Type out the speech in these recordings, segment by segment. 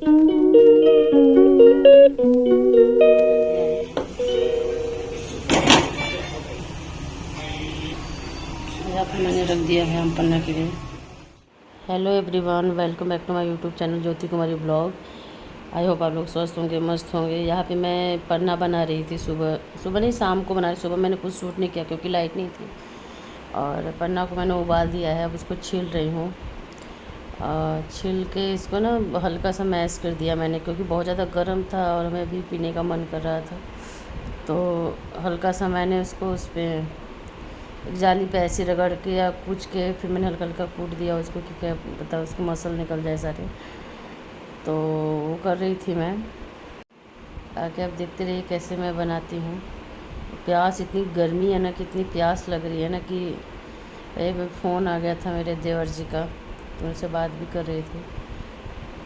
यहाँ पे मैंने रख दिया है आम पन्ना के लिए। Hello everyone, welcome back to my YouTube channel Jyoti Kumari blog. I hope आप लोग स्वस्थ होंगे, मस्त होंगे। यहाँ पे मैं पन्ना बना रही थी। सुबह सुबह नहीं, शाम को बना रही। सुबह मैंने कुछ शूट नहीं किया क्योंकि लाइट नहीं थी। और पन्ना को मैंने उबाल दिया है, अब उसको छील रही हूँ। छील के इसको ना हल्का सा मैश कर दिया मैंने, क्योंकि बहुत ज़्यादा गर्म था और हमें भी पीने का मन कर रहा था। तो हल्का सा मैंने उसको उस पर जाली पे ऐसे रगड़ के या कूच के फिर मैंने हल्का हल्का कूट दिया उसको, कि क्या पता उसको मसल निकल जाए सारे। तो वो कर रही थी मैं। आगे आप देखते रहिए कैसे मैं बनाती हूँ। प्यास, इतनी गर्मी है ना कि इतनी प्यास लग रही है ना कि एक फ़ोन आ गया था मेरे देवर जी का, तो उनसे बात भी कर रही थी।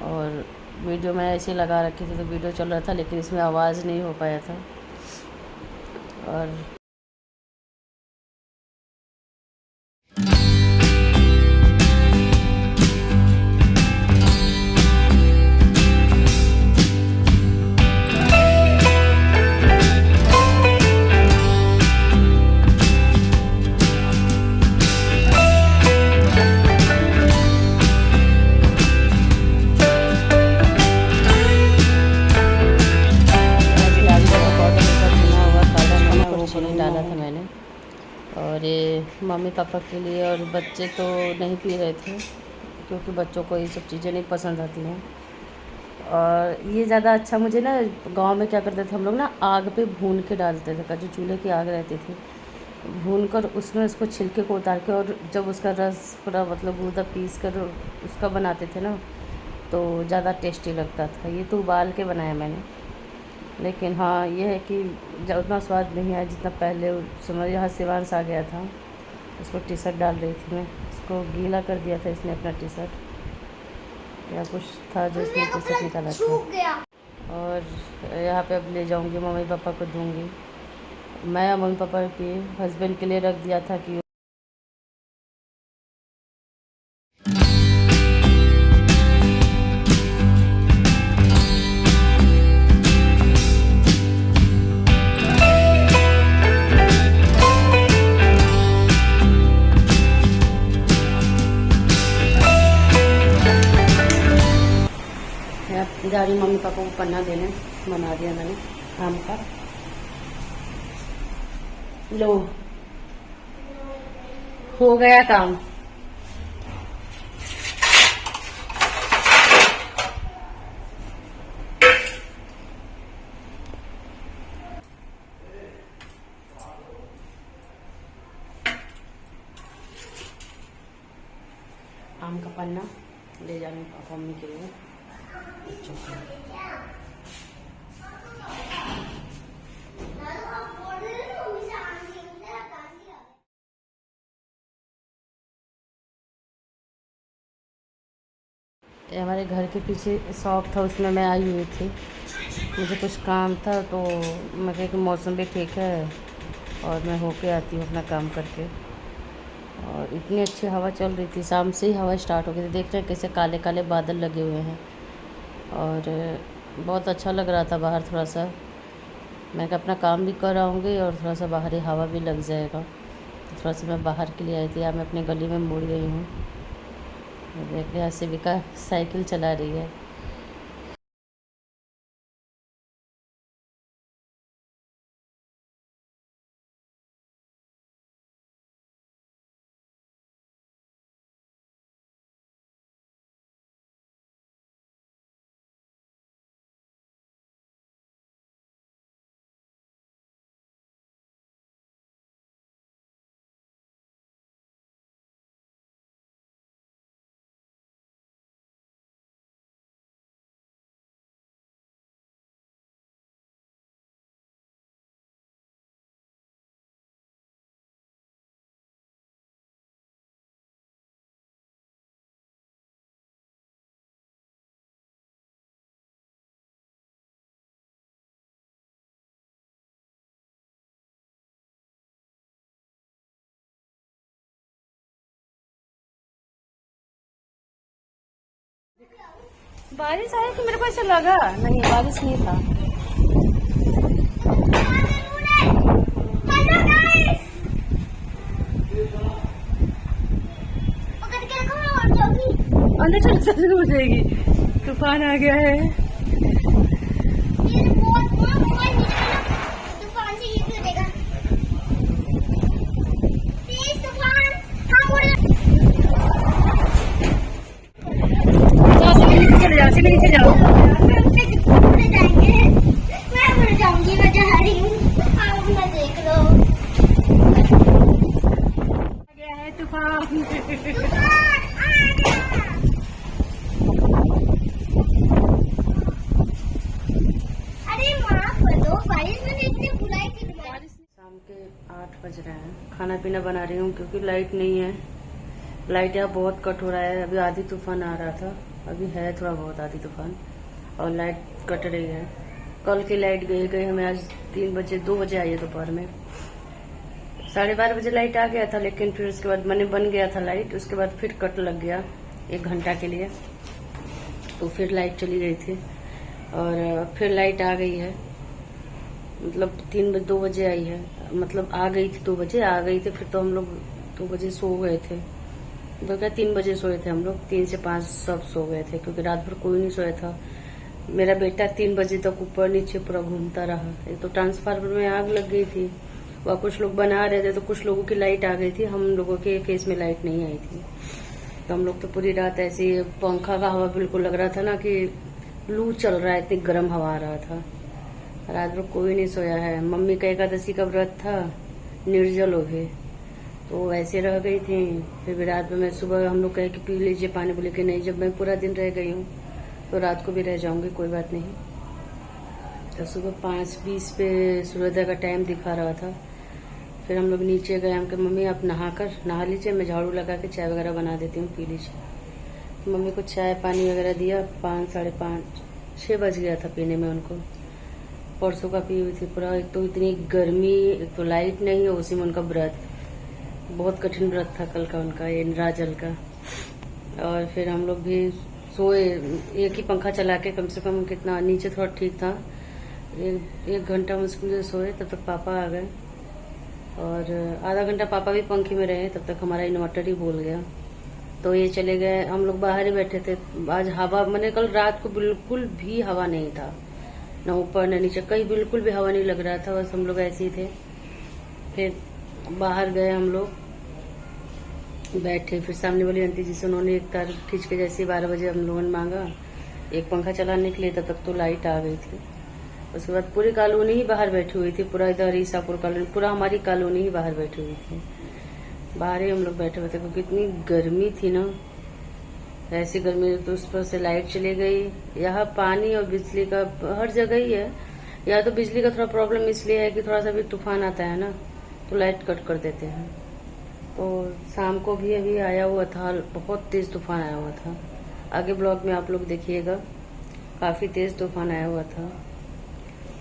और वीडियो मैं ऐसे लगा रखी थी, तो वीडियो चल रहा था लेकिन इसमें आवाज़ नहीं हो पाया था। और डाला था मैंने। और ये मम्मी पापा के लिए, और बच्चे तो नहीं पी रहे थे क्योंकि बच्चों को ये सब चीज़ें नहीं पसंद आती हैं। और ये ज़्यादा अच्छा मुझे ना, गांव में क्या करते थे हम लोग ना, आग पे भून के डालते थे। जो चूल्हे की आग रहती थी, भून कर उसमें उसको छिलके को उतार के, और जब उसका रस पूरा मतलब गूदा पीस कर उसका बनाते थे ना, तो ज़्यादा टेस्टी लगता था। ये तो उबाल के बनाया मैंने, लेकिन हाँ ये है कि उतना स्वाद नहीं आया जितना पहले। समझ, यहाँ शिवांश आ गया था, उसको टी शर्ट डाल रही थी मैं, उसको गीला कर दिया था इसने अपना टी शर्ट, या कुछ था जो इसने टी शर्ट निकाला था। और यहाँ पे अब ले जाऊँगी, मम्मी पापा को दूँगी मैं। और मम्मी पापा के हस्बैंड के लिए रख दिया था कि जा रही मम्मी पापा को पन्ना देने। बना दिया मैंने आम का। लो, हो गया काम। आम का पन्ना ले जाने पापा मम्मी के लिए। ये हमारे घर के पीछे शॉप था, उसमें मैं आई हुई थी। मुझे कुछ काम था तो मैं कहा कि मौसम भी ठीक है और मैं होके आती हूँ अपना काम करके। और इतनी अच्छी हवा चल रही थी, शाम से ही हवा स्टार्ट हो गई थी। देख रहे हैं कैसे काले काले बादल लगे हुए हैं, और बहुत अच्छा लग रहा था बाहर थोड़ा सा। मैं अपना काम भी कर आऊँगी और थोड़ा सा बाहरी हवा भी लग जाएगा, तो थोड़ा सा मैं बाहर के लिए आई थी। मैं अपनी गली में मुड़ गई हूँ। देख रहे हैं शिविका साइकिल चला रही है। बारिश आई कि मेरे को ऐसा लगा, नहीं बारिश नहीं था। अंदर चल हो जाएगी, तूफान आ गया है। नीचे जाओ, मैं मर जाऊंगी, मैं जा रही हूँ, आप मैं देख लो। आ गया है तूफान। अरे माफ कर दो, बारिश में इतनी बुलाई थी। शाम के 8 बज रहे हैं, खाना पीना बना रही हूँ क्योंकि लाइट नहीं है। लाइट यहाँ बहुत कट हो रहा है। अभी आधी तूफान आ रहा था, अभी है थोड़ा बहुत आधी तूफान, और लाइट कट रही है। कल की लाइट गई हमें आज 3 बजे 2 बजे आई है दोपहर में। 12:30 बजे लाइट आ गया था, लेकिन फिर उसके बाद मैंने बन गया था लाइट, उसके बाद फिर कट लग गया 1 घंटा के लिए, तो फिर लाइट चली गई थी और फिर लाइट आ गई है। मतलब 2 बजे आई है, मतलब आ गई थी 2 बजे आ गई थी। फिर तो हम लोग 2 बजे सो गए थे, तो क्या 3 बजे सोए थे हम लोग, 3 से 5 सब सो गए थे क्योंकि रात भर कोई नहीं सोया था। मेरा बेटा 3 बजे तक ऊपर नीचे पूरा घूमता रहा। एक तो ट्रांसफार्मर में आग लग गई थी, वह कुछ लोग बना रहे थे तो कुछ लोगों की लाइट आ गई थी, हम लोगों के फेस में लाइट नहीं आई थी। तो हम लोग तो पूरी रात ऐसे पंखा का हवा बिल्कुल लग रहा था ना कि लू चल रहा है, इतनी गर्म हवा आ रहा था। रात भर कोई नहीं सोया है। मम्मी का एकादशी का व्रत था, निर्जल हो गए, तो ऐसे रह गई थी। फिर भी रात में मैं सुबह हम लोग कहे कि पी लीजिए पानी, बोले कि नहीं, जब मैं पूरा दिन रह गई हूँ तो रात को भी रह जाऊंगी, कोई बात नहीं। तो सुबह 5:20 पे सूर्योदय का टाइम दिखा रहा था। फिर हम लोग नीचे गए, हम कहे मम्मी आप नहा लीजिए, मैं झाड़ू लगा के चाय वगैरह बना देती हूँ, पी लीजिए। तो मम्मी को चाय पानी वगैरह दिया। 5, 5:30, 6 बज गया था पीने में उनको। परसों का पी हुई थी पूरा। एक तो इतनी गर्मी, एक तो लाइट नहीं है, उसी में उनका व्रत, बहुत कठिन व्रत था कल का उनका, ये निराजल का। और फिर हम लोग भी सोए, एक ही पंखा चला के, कम से कम कितना नीचे थोड़ा ठीक था, 1 घंटा मुश्किल से सोए। तब तक पापा आ गए और आधा घंटा पापा भी पंखे में रहे, तब तक हमारा इन्वर्टर ही बोल गया, तो ये चले गए। हम लोग बाहर ही बैठे थे। आज हवा, मैंने कल रात को बिल्कुल भी हवा नहीं था, न ऊपर न नीचे, कहीं बिल्कुल भी हवा नहीं लग रहा था, बस हम लोग ऐसे ही थे। फिर बाहर गए हम लोग, बैठे। फिर सामने वाली आंटी जी से उन्होंने एक तार खींच के, जैसे 12 बजे हम लोगों ने मांगा एक पंखा चलाने के लिए, तब तक तो लाइट आ गई थी। उसके बाद पूरी कॉलोनी ही बाहर बैठी हुई थी, पूरा इधर ईसापुर कॉलोनी, पूरा हमारी कॉलोनी ही बाहर बैठी हुई थी। बाहर ही हम लोग बैठे हुए थे क्योंकि इतनी गर्मी थी ना, ऐसी गर्मी। तो उस पर से लाइट चली गई। यहाँ पानी और बिजली का हर जगह ही है। या तो बिजली का थोड़ा प्रॉब्लम इसलिए है कि थोड़ा सा भी तूफान आता है ना, तो लाइट कट कर देते हैं। तो शाम को भी अभी आया हुआ था, बहुत तेज तूफान आया हुआ था। आगे ब्लॉग में आप लोग देखिएगा, काफी तेज तूफान आया हुआ था।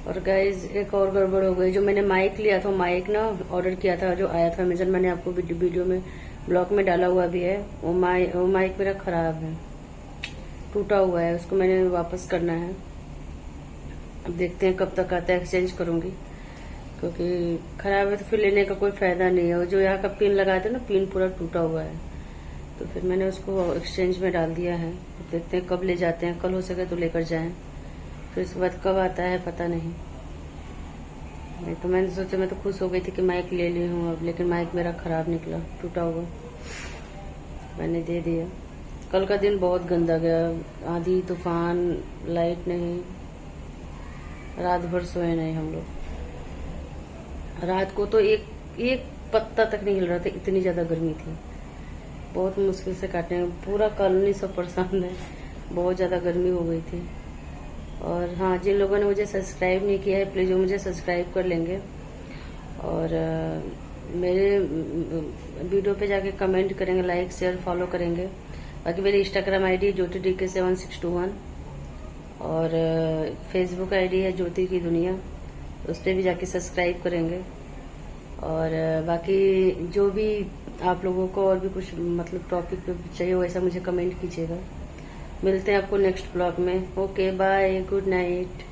और गाइज एक और गड़बड़ हो गई, जो मैंने माइक लिया था, माइक ना ऑर्डर किया था, जो आया था अमेजन, मैंने आपको वीडियो में ब्लॉग में डाला हुआ भी है। वो माइक मेरा खराब है, टूटा हुआ है, उसको मैंने वापस करना है। अब देखते हैं कब तक आता है, एक्सचेंज करूंगी, क्योंकि खराब है तो फिर लेने का कोई फायदा नहीं है। जो यहाँ का पिन लगाते ना, पिन पूरा टूटा हुआ है, तो फिर मैंने उसको एक्सचेंज में डाल दिया है। तो देखते हैं कब ले जाते हैं, कल हो सके तो लेकर जाएं, फिर इसके बाद कब आता है पता नहीं। तो मैंने सोचा, मैं तो खुश हो गई थी कि माइक ले ली हूँ अब, लेकिन माइक मेरा खराब निकला, टूटा हुआ, मैंने दे दिया। कल का दिन बहुत गंदा गया, आंधी तूफान, लाइट नहीं, रात भर सोए नहीं हम लोग। रात को तो एक पत्ता तक नहीं हिल रहा था, इतनी ज्यादा गर्मी थी, बहुत मुश्किल से काटने, पूरा कॉलोनी सब परेशान है, बहुत ज्यादा गर्मी हो गई थी। और हाँ, जिन लोगों ने मुझे सब्सक्राइब नहीं किया है, प्लीज वो मुझे सब्सक्राइब कर लेंगे, और मेरे वीडियो पे जाके कमेंट करेंगे, लाइक शेयर फॉलो करेंगे। बाकी मेरी इंस्टाग्राम आईडी ज्योति DK 7621, और फेसबुक आईडी है ज्योति की दुनिया, उस पर भी जाके सब्सक्राइब करेंगे। और बाकी जो भी आप लोगों को और भी कुछ मतलब टॉपिक पे चाहिए, वैसा मुझे कमेंट कीजिएगा, मिलते हैं आपको नेक्स्ट ब्लॉग में। Okay bye, good night.